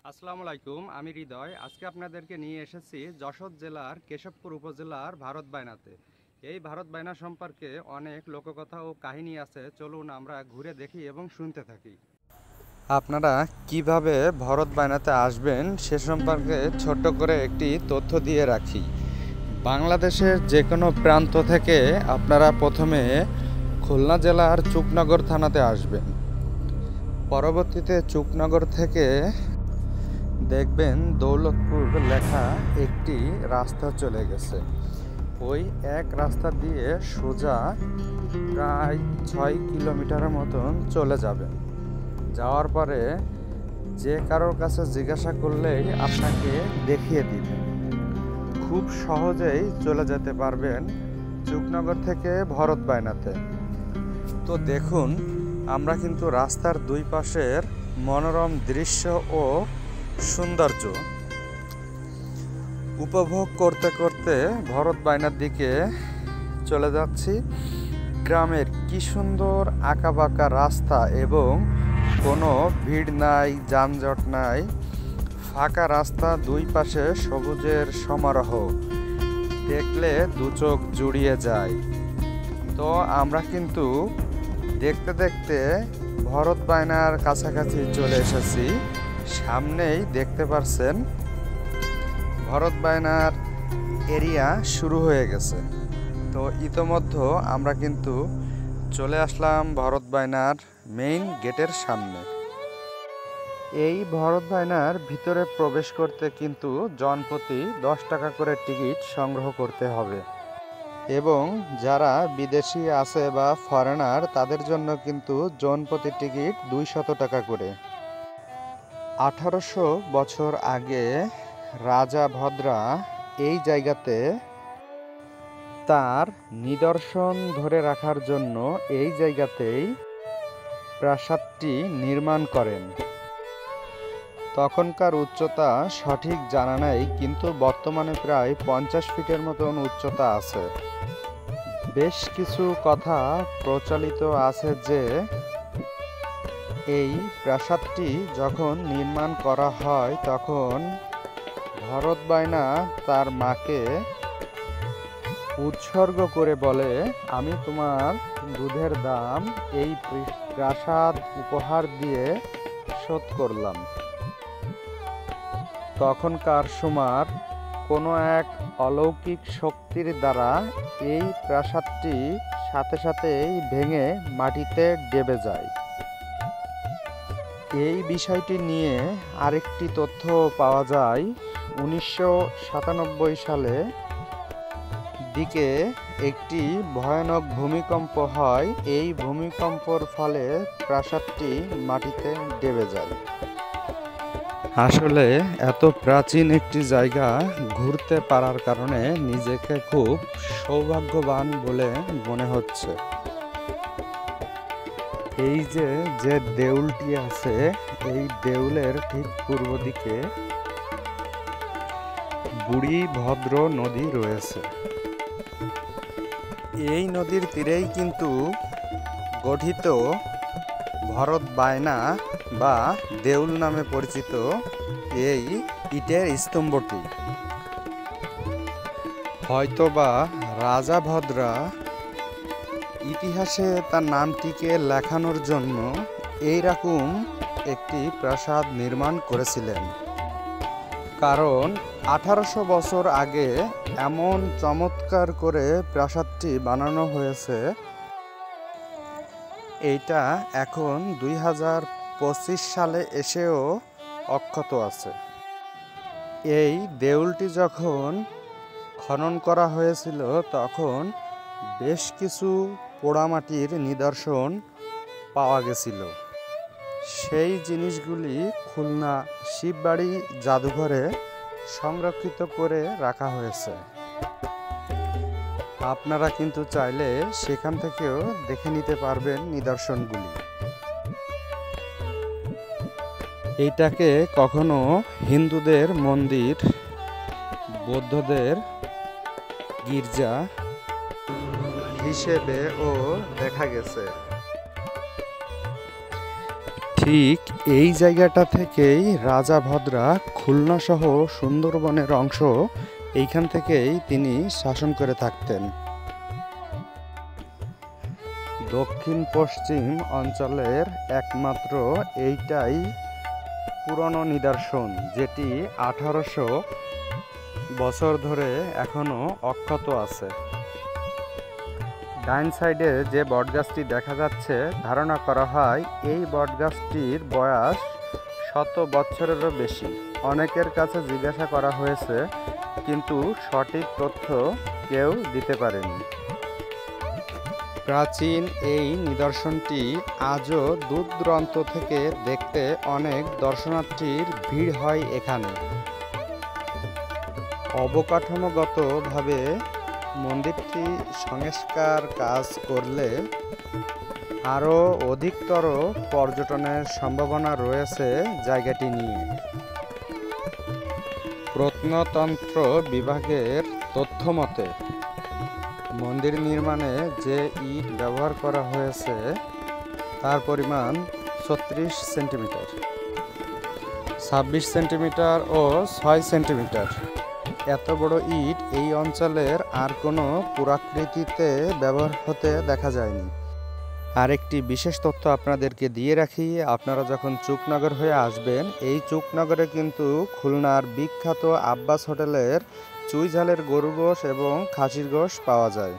আসসালামু আলাইকুম, আমি হৃদয়। আজকে আপনাদেরকে নিয়ে এসেছি যশোর জেলার কেশবপুর উপজেলার ভারত বায়নাতে। এই ভারত বায়না সম্পর্কে অনেক লোককথা ও কাহিনী আছে। চলুন আমরা ঘুরে দেখি এবং শুনতে থাকি। আপনারা কিভাবে ভারত বায়নাতে আসবেন সে সম্পর্কে ছোট্ট করে একটি তথ্য দিয়ে রাখি। বাংলাদেশের যে কোনো প্রান্ত থেকে আপনারা প্রথমে খুলনা জেলার চুকনগর থানাতে আসবেন। পরবর্তীতে চুকনগর থেকে দেখবেন দৌলতপুর লেখা একটি রাস্তা চলে গেছে। ওই এক রাস্তা দিয়ে সোজা প্রায় 6 কিলোমিটারের মতন চলে যাবেন। যাওয়ার পরে যে কারোর কাছে জিজ্ঞাসা করলেই আপনাকে দেখিয়ে দিবেন। খুব সহজেই চলে যেতে পারবেন চুকনগর থেকে ভরত বায়নাতে। তো দেখুন, আমরা কিন্তু রাস্তার দুই পাশের মনোরম দৃশ্য ও সৌন্দর্য উপভোগ করতে করতে ভরত বায়নার দিকে চলে যাচ্ছি। গ্রামের কি সুন্দর আঁকাবাঁকা রাস্তা এবং কোনো ভিড় নাই, যানজট নাই, ফাঁকা রাস্তা, দুই পাশে সবুজের সমারোহ, দেখলে দু চোখ জুড়িয়ে যায়। তো আমরা কিন্তু দেখতে দেখতে ভরত বায়নার কাছাকাছি চলে এসেছি। সামনেই দেখতে পাচ্ছেন ভরত বায়নার এরিয়া শুরু হয়ে গেছে। তো ইতোমধ্যে আমরা কিন্তু চলে আসলাম ভরত বায়নার মেইন গেটের সামনে। এই ভরত বায়নার ভিতরে প্রবেশ করতে কিন্তু জনপ্রতি 10 টাকা করে টিকিট সংগ্রহ করতে হবে, এবং যারা বিদেশি আছে বা ফরেনার তাদের জন্য কিন্তু জনপ্রতি টিকিট 200 টাকা করে। 1800 বছর আগে রাজা ভদ্রা এই জায়গাতে তার নিদর্শন ধরে রাখার জন্য এই জায়গাতেই প্রাসাদটি নির্মাণ করেন। তখনকার উচ্চতা সঠিক জানা নেই, কিন্তু বর্তমানে প্রায় 50 ফিটের মতন উচ্চতা আছে। বেশ কিছু কথা প্রচলিত আছে যে এই প্রাসাদটি যখন নির্মাণ করা হয় তখন ভরত বায়না তার মাকে উৎসর্গ করে বলে, আমি তোমার দুধের দাম এই প্রাসাদ উপহার দিয়ে শোধ করলাম। তখনকার সময় কোনো এক অলৌকিক শক্তির দ্বারা এই প্রাসাদটি সাথে সাথেই ভেঙে মাটিতে ডেবে যায়। এই বিষয়টি নিয়ে আরেকটি তথ্য পাওয়া যায়। 1997 সালে দিকে একটি ভয়ানক ভূমিকম্প হয়। এই ভূমিকম্পর ফলে প্রাসাদটি মাটিতে ডেবে যায়। আসলে এত প্রাচীন একটি জায়গা ঘুরতে পারার কারণে নিজেকে খুব সৌভাগ্যবান বলে মনে হচ্ছে। এই যে দেউলটি আছে, এই দেউলের ঠিক পূর্ব দিকে বুড়ি ভদ্র নদী রয়েছে। এই নদীর তীরেই কিন্তু গঠিত ভরত বায়না বা দেউল নামে পরিচিত এই ইটের স্তম্ভটি। হয়তোবা রাজা ভদ্রা ইতিহাসে তার নামটিকে লেখানোর জন্য এইরকম একটি প্রাসাদ নির্মাণ করেছিলেন। কারণ 1800 বছর আগে এমন চমৎকার করে প্রাসাদটি বানানো হয়েছে, এইটা এখন 2025 সালে এসেও অক্ষত আছে। এই দেউলটি যখন খনন করা হয়েছিল তখন বেশ কিছু পোড়ামাটির নিদর্শন পাওয়া গেছিল। সেই জিনিসগুলি খুলনা শিববাড়ি জাদুঘরে সংরক্ষিত করে রাখা হয়েছে। আপনারা কিন্তু চাইলে সেখান থেকেও দেখে নিতে পারবেন নিদর্শনগুলি। এইটাকে কখনো হিন্দুদের মন্দির, বৌদ্ধদের গির্জা হিসেবেও দেখা গেছে। ঠিক এই জায়গাটা থেকেই রাজা ভদ্রা খুলনা সহ সুন্দরবনের অংশ এইখান থেকেই তিনি শাসন করে থাকতেন। দক্ষিণ পশ্চিম অঞ্চলের একমাত্র এইটাই পুরনো নিদর্শন, যেটি 1800 বছর ধরে এখনো অক্ষত আছে। ডাইন সাইডে যে বটগাছটি দেখা যাচ্ছে, ধারণা করা হয় এই বটগাছটির বয়স 100 বছরেরও বেশি। অনেকের কাছে জিজ্ঞাসা করা হয়েছে, কিন্তু সঠিক তথ্য কেউ দিতে পারেনি। প্রাচীন এই নিদর্শনটি আজও দূর দূরান্ত থেকে দেখতে অনেক দর্শনার্থীর ভিড় হয় এখানে। অবকাঠামোগতভাবে মন্দিরটি সংস্কার কাজ করলে আরও অধিকতর পর্যটনের সম্ভাবনা রয়েছে জায়গাটি নিয়ে। প্রত্নতন্ত্র বিভাগের তথ্য মতে মন্দির নির্মাণে যে ইট ব্যবহার করা হয়েছে তার পরিমাণ 36 সেন্টিমিটার, 26 সেন্টিমিটার ও 6 সেন্টিমিটার। এত বড় ইট এই অঞ্চলের আর কোনো পুরাকৃতিতে ব্যবহার হতে দেখা যায়নি। আরেকটি বিশেষ তথ্য আপনাদেরকে দিয়ে রাখি, আপনারা যখন চুকনগর হয়ে আসবেন, এই চুকনগরে কিন্তু খুলনার বিখ্যাত আব্বাস হোটেলের চুই ঝালের গরু গোশ এবং খাসির গোশ পাওয়া যায়।